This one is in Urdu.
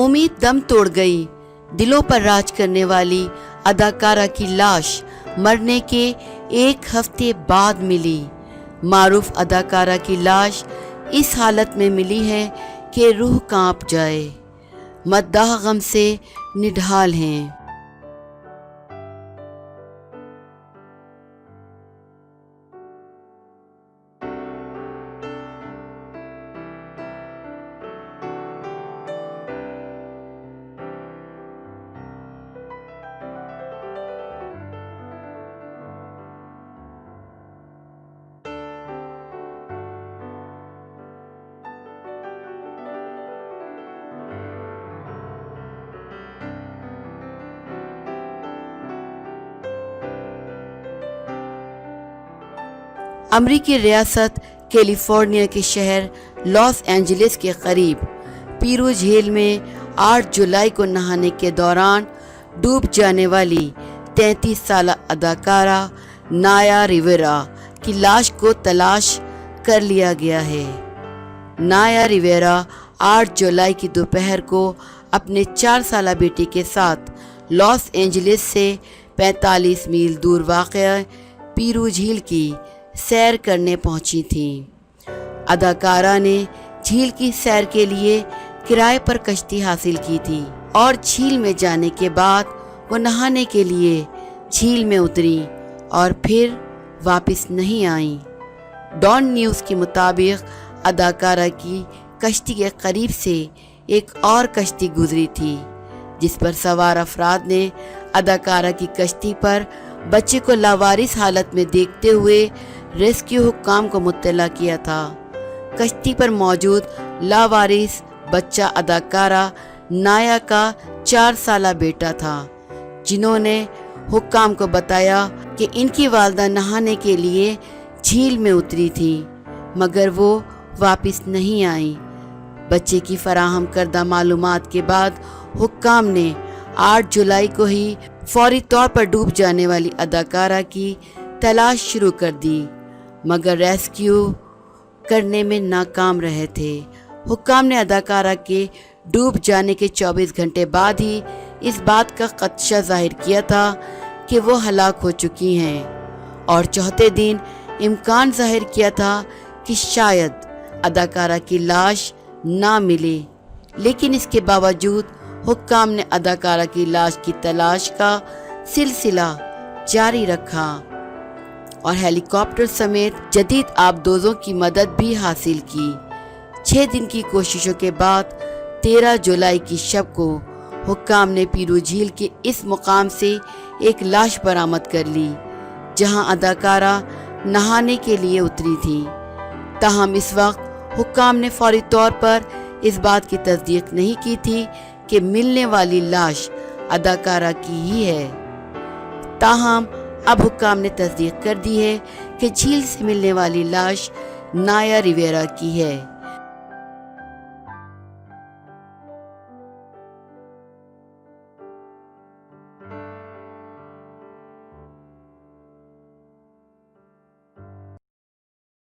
امید دم توڑ گئی۔ دلوں پر راج کرنے والی اداکارہ کی لاش مرنے کے 1 ہفتے بعد ملی۔ معروف اداکارہ کی لاش اس حالت میں ملی ہے کہ روح کانپ جائے۔ مداح غم سے نڈھال ہیں۔ امریکی ریاست کیلیفورنیا کے شہر لاس اینجلس کے قریب پیرو جھیل میں 8 جولائی کو نہانے کے دوران ڈوب جانے والی 33 سالہ اداکارہ نایا ریویرا کی لاش کو تلاش کر لیا گیا ہے۔ نایا ریویرا 8 جولائی کی دوپہر کو اپنے 4 سالہ بیٹی کے ساتھ لاس اینجلس سے 45 میل دور واقع پیرو جھیل کی سیر کرنے پہنچی تھیں۔ اداکارہ نے جھیل کی سیر کے لیے کرائے پر کشتی حاصل کی تھی اور جھیل میں جانے کے بعد وہ نہانے کے لیے جھیل میں اتری اور پھر واپس نہیں آئیں۔ ڈان نیوز کے مطابق اداکارہ کی کشتی کے قریب سے ایک اور کشتی گزری تھی جس پر سوار افراد نے اداکارہ کی کشتی پر بچے کو لاوارث حالت میں دیکھتے ہوئے ریسکیو حکام کو مطلع کیا تھا۔ کشتی پر موجود لاوارث بچہ اداکارہ نایا کا 4 سالہ بیٹا تھا، جنہوں نے حکام کو بتایا کہ ان کی والدہ نہانے کے لیے جھیل میں اتری تھیں مگر وہ واپس نہیں آئیں۔ بچے کی فراہم کردہ معلومات کے بعد حکام نے 8 جولائی کو ہی فوری طور پر ڈوب جانے والی اداکارہ کی تلاش شروع کر دی مگر ریسکیو کرنے میں ناکام رہے تھے۔ حکام نے اداکارہ کے ڈوب جانے کے 24 گھنٹے بعد ہی اس بات کا خدشہ ظاہر کیا تھا کہ وہ ہلاک ہو چکی ہیں اور چوتھے دن امکان ظاہر کیا تھا کہ شاید اداکارہ کی لاش نہ ملے، لیکن اس کے باوجود حکام نے اداکارہ کی لاش کی تلاش کا سلسلہ جاری رکھا اور ہیلی کاپٹر سمیت جدید آبدوزوں کی مدد بھی حاصل کی۔ 6 دن کی کوششوں کے بعد 13 جولائی کی شب کو حکام نے پیرو جھیل کے اس مقام سے ایک لاش برآمد کر لی جہاں اداکارہ نہانے کے لیے اتری تھی۔ تاہم اس وقت حکام نے فوری طور پر اس بات کی تصدیق نہیں کی تھی کہ ملنے والی لاش اداکارہ کی ہی ہے۔ تاہم اب حکام نے تصدیق کر دی ہے کہ جھیل سے ملنے والی لاش نایا ریویرا کی ہے۔